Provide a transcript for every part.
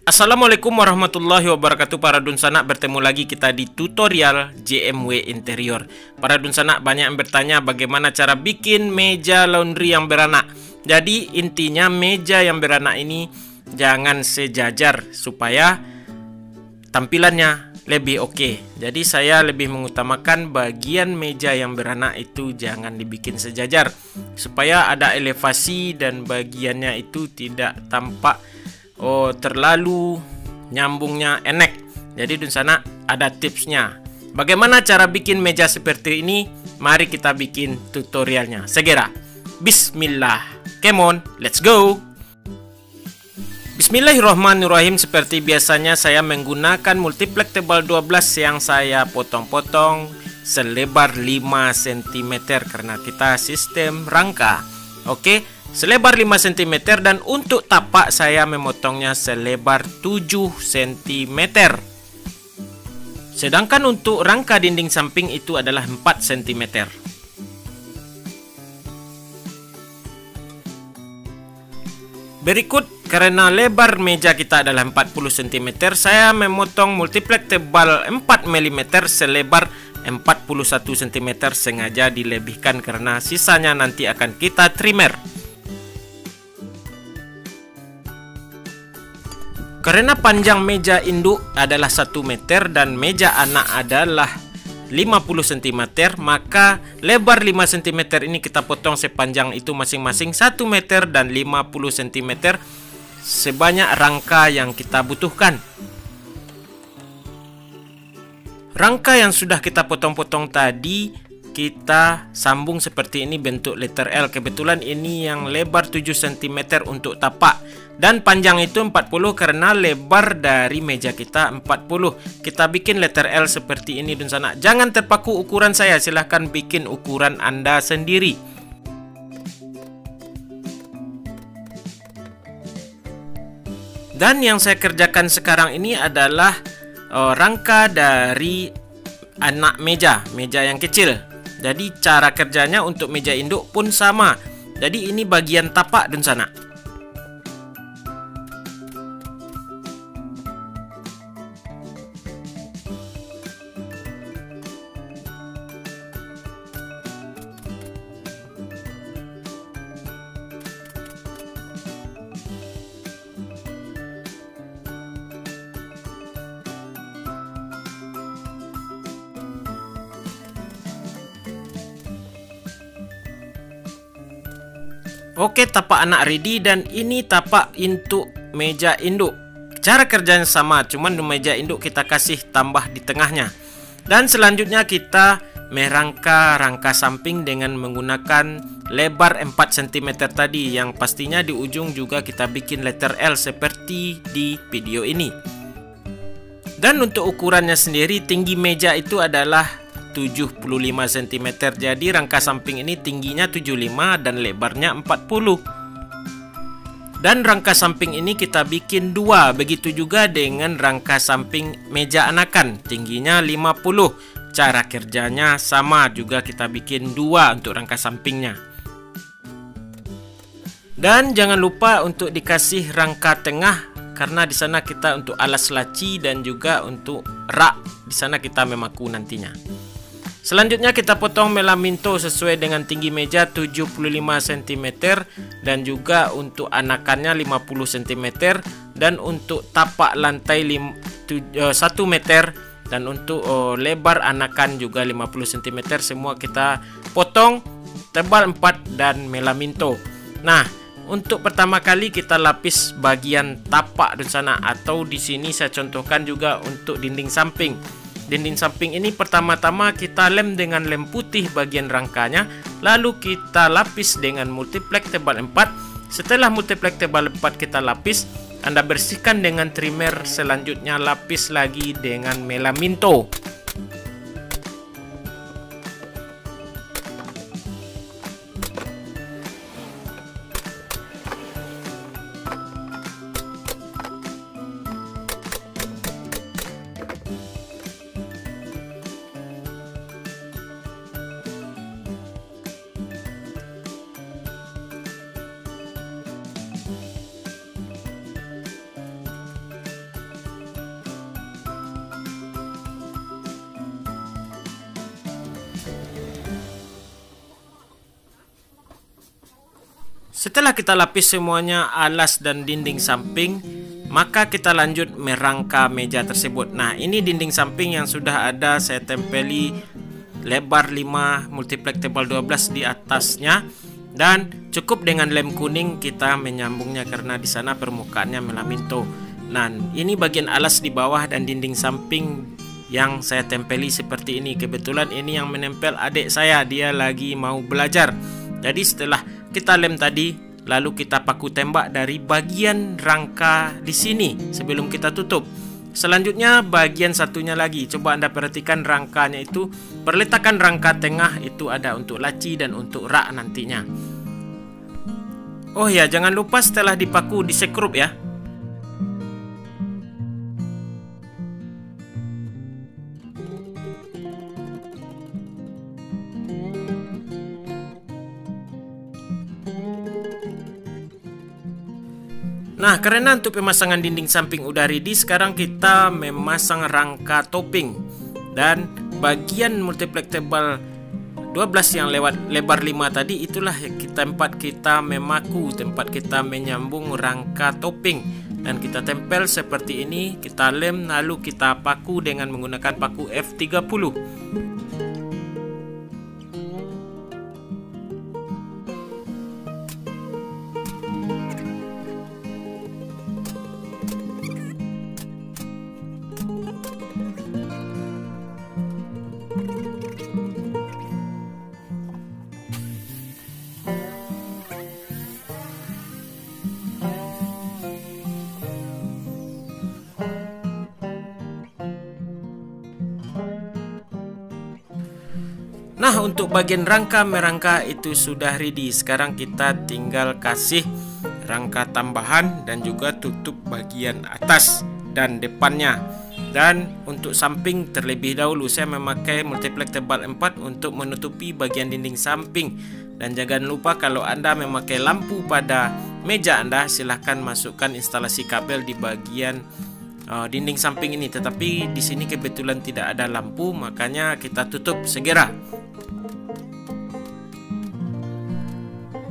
Assalamualaikum warahmatullahi wabarakatuh para dunsanak, bertemu lagi kita di tutorial JMW Interior. Para dunsanak banyak yang bertanya bagaimana cara bikin meja laundry yang beranak. Jadi intinya meja yang beranak ini jangan sejajar supaya tampilannya lebih oke. Jadi saya lebih mengutamakan bagian meja yang beranak itu jangan dibikin sejajar supaya ada elevasi dan bagiannya itu tidak tampak terlalu nyambungnya enek. Jadi dunsana ada tipsnya. Bagaimana cara bikin meja seperti ini? Mari kita bikin tutorialnya segera. Bismillah. Come on, let's go. Bismillahirrahmanirrahim. Seperti biasanya saya menggunakan multiplex tebal 12 yang saya potong-potong selebar 5 cm karena kita sistem rangka. Oke, selebar 5 cm, dan untuk tapak saya memotongnya selebar 7 cm. Sedangkan untuk rangka dinding samping itu adalah 4 cm. Berikut, karena lebar meja kita adalah 40 cm, saya memotong multiplex tebal 4 mm selebar 41 cm, sengaja dilebihkan karena sisanya nanti akan kita trimmer. Karena panjang meja induk adalah 1 meter dan meja anak adalah 50 cm, maka lebar 5 cm ini kita potong sepanjang itu masing-masing 1 meter dan 50 cm sebanyak rangka yang kita butuhkan. Rangka yang sudah kita potong-potong tadi kita sambung seperti ini bentuk letter L. Kebetulan ini yang lebar 7 cm untuk tapak dan panjang itu 40 karena lebar dari meja kita 40. Kita bikin letter L seperti ini dunsana. Jangan terpaku ukuran saya, silahkan bikin ukuran Anda sendiri. Dan yang saya kerjakan sekarang ini adalah rangka dari anak meja yang kecil. Jadi cara kerjanya untuk meja induk pun sama. Jadi ini bagian tapak dunsana. Oke, tapak anak ready dan ini tapak untuk meja induk. Cara kerjanya sama, cuman di meja induk kita kasih tambah di tengahnya. Dan selanjutnya kita merangka rangka samping dengan menggunakan lebar 4 cm tadi, yang pastinya di ujung juga kita bikin letter L seperti di video ini. Dan untuk ukurannya sendiri, tinggi meja itu adalah 75 cm. Jadi rangka samping ini tingginya 75 dan lebarnya 40. Dan rangka samping ini kita bikin 2. Begitu juga dengan rangka samping meja anakan, tingginya 50. Cara kerjanya sama juga, kita bikin 2 untuk rangka sampingnya. Dan jangan lupa untuk dikasih rangka tengah karena di sana kita untuk alas laci dan juga untuk rak di sana kita memaku nantinya. Selanjutnya kita potong melaminto sesuai dengan tinggi meja 75 cm dan juga untuk anakannya 50 cm dan untuk tapak lantai 1 meter dan untuk lebar anakan juga 50 cm. Semua kita potong tebal 4 dan melaminto. Nah, untuk pertama kali kita lapis bagian tapak di sana, atau di sini saya contohkan juga untuk dinding samping. Dinding samping ini pertama-tama kita lem dengan lem putih bagian rangkanya, lalu kita lapis dengan multiplex tebal 4. Setelah multiplex tebal 4 kita lapis, Anda bersihkan dengan trimmer, selanjutnya lapis lagi dengan melaminto. Setelah kita lapis semuanya alas dan dinding samping, maka kita lanjut merangka meja tersebut. Nah, ini dinding samping yang sudah ada saya tempeli lebar 5 multiplek tebal 12 di atasnya, dan cukup dengan lem kuning kita menyambungnya karena di sana permukaannya melaminto. Nah, ini bagian alas di bawah dan dinding samping yang saya tempeli seperti ini. Kebetulan ini yang menempel adik saya, dia lagi mau belajar. Jadi setelah kita lem tadi, lalu kita paku tembak dari bagian rangka di sini sebelum kita tutup. Selanjutnya bagian satunya lagi. Coba Anda perhatikan rangkanya itu, perletakan rangka tengah itu ada untuk laci dan untuk rak nantinya. Oh ya, jangan lupa setelah dipaku disekrup ya. Nah, karena untuk pemasangan dinding samping udah ready, sekarang kita memasang rangka topping. Dan bagian multiplek tebal 12 yang lewat lebar 5 tadi, itulah tempat kita memaku, tempat kita menyambung rangka topping. Dan kita tempel seperti ini, kita lem, lalu kita paku dengan menggunakan paku F30. Nah, untuk bagian rangka merangka itu sudah ready. Sekarang kita tinggal kasih rangka tambahan dan juga tutup bagian atas dan depannya. Dan untuk samping terlebih dahulu saya memakai multiplek tebal 4 untuk menutupi bagian dinding samping. Dan jangan lupa kalau Anda memakai lampu pada meja Anda, silahkan masukkan instalasi kabel di bagian dinding samping ini. Tetapi di sini kebetulan tidak ada lampu, makanya kita tutup segera.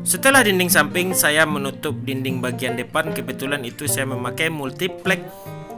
Setelah dinding samping, saya menutup dinding bagian depan. Kebetulan itu saya memakai multiplek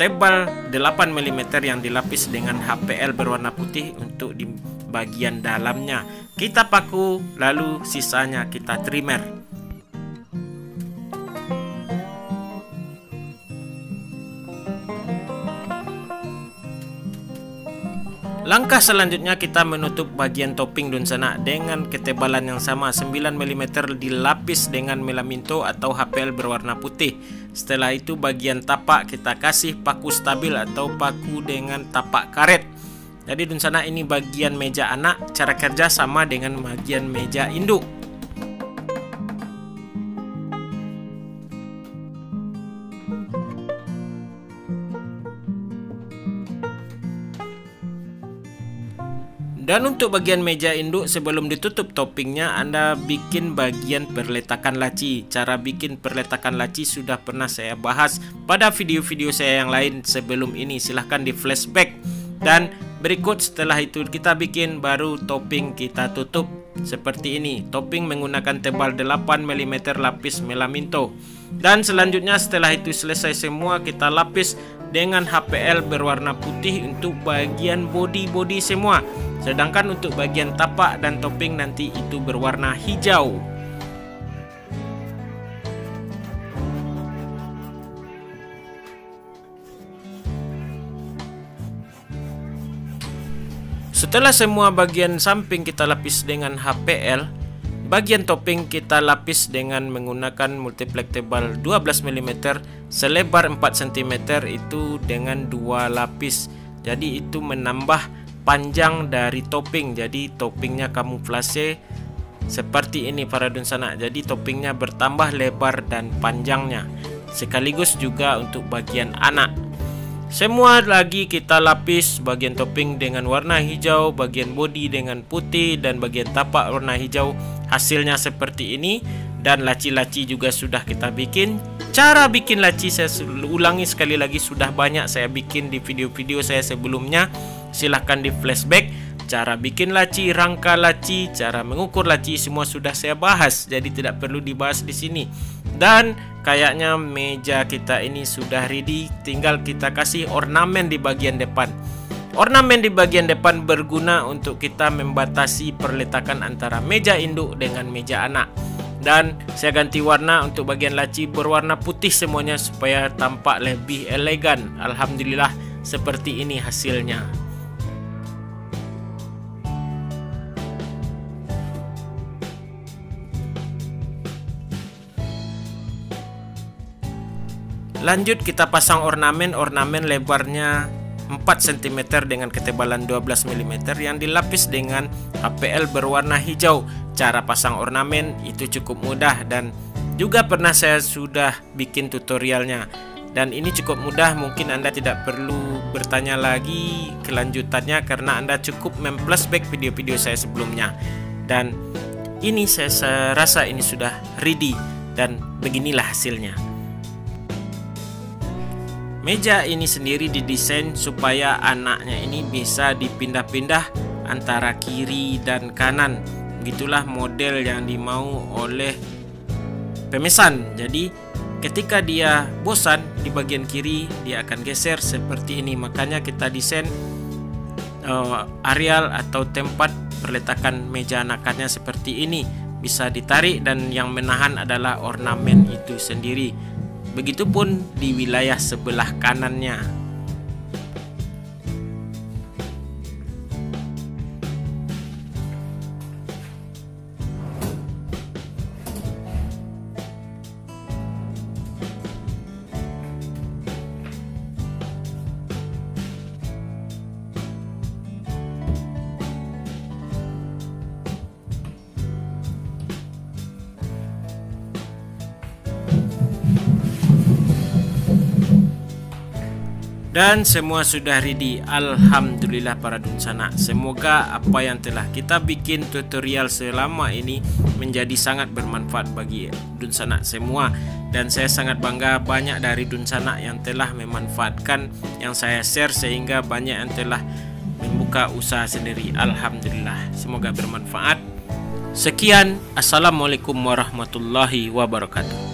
tebal 8 mm yang dilapis dengan HPL berwarna putih untuk di bagian dalamnya. Kita paku, lalu sisanya kita trimmer. Langkah selanjutnya kita menutup bagian topping daun sanak dengan ketebalan yang sama, 9 mm dilapis dengan melaminto atau HPL berwarna putih. Setelah itu bagian tapak kita kasih paku stabil atau paku dengan tapak karet. Jadi daun sanak ini bagian meja anak, cara kerja sama dengan bagian meja induk. Dan untuk bagian meja induk, sebelum ditutup toppingnya, Anda bikin bagian perletakan laci. Cara bikin perletakan laci sudah pernah saya bahas pada video-video saya yang lain sebelum ini. Silahkan di flashback. Dan berikut setelah itu kita bikin, baru topping kita tutup seperti ini. Topping menggunakan tebal 8 mm lapis melaminto. Dan selanjutnya setelah itu selesai semua, kita lapis dengan HPL berwarna putih untuk bagian body semua. Sedangkan untuk bagian tapak dan topping nanti itu berwarna hijau. Setelah semua bagian samping kita lapis dengan HPL, bagian topping kita lapis dengan menggunakan multiplek tebal 12 mm selebar 4 cm itu dengan 2 lapis. Jadi itu menambah panjang dari topping. Jadi toppingnya kamuflase seperti ini para daun sanak. Jadi toppingnya bertambah lebar dan panjangnya. Sekaligus juga untuk bagian anak. Semua lagi kita lapis bagian topping dengan warna hijau, bagian body dengan putih, dan bagian tapak warna hijau. Hasilnya seperti ini. Dan laci-laci juga sudah kita bikin. Cara bikin laci saya ulangi sekali lagi, sudah banyak saya bikin di video-video saya sebelumnya. Silahkan di flashback. cara bikin laci, rangka laci, cara mengukur laci semua sudah saya bahas, jadi tidak perlu dibahas di sini. Dan kayaknya meja kita ini sudah ready, tinggal kita kasih ornamen di bagian depan. Ornamen di bagian depan berguna untuk kita membatasi perletakan antara meja induk dengan meja anak. Dan saya ganti warna untuk bagian laci berwarna putih semuanya supaya tampak lebih elegan. Alhamdulillah seperti ini hasilnya. Lanjut kita pasang ornamen lebarnya 4 cm dengan ketebalan 12 mm yang dilapis dengan HPL berwarna hijau. Cara pasang ornamen itu cukup mudah dan juga pernah saya sudah bikin tutorialnya. Dan ini cukup mudah, mungkin Anda tidak perlu bertanya lagi kelanjutannya karena Anda cukup memflashback video-video saya sebelumnya. Dan ini saya rasa ini sudah ready dan beginilah hasilnya. Meja ini sendiri didesain supaya anaknya ini bisa dipindah-pindah antara kiri dan kanan. Begitulah model yang dimau oleh pemesan. Jadi ketika dia bosan di bagian kiri, dia akan geser seperti ini. Makanya kita desain areal atau tempat perletakan meja anakannya seperti ini. Bisa ditarik dan yang menahan adalah ornamen itu sendiri. Begitupun di wilayah sebelah kanannya. Dan semua sudah ready. Alhamdulillah para dunsana. Semoga apa yang telah kita bikin tutorial selama ini menjadi sangat bermanfaat bagi dunsana semua. Dan saya sangat bangga banyak dari dunsana yang telah memanfaatkan yang saya share sehingga banyak yang telah membuka usaha sendiri. Alhamdulillah. Semoga bermanfaat. Sekian. Assalamualaikum warahmatullahi wabarakatuh.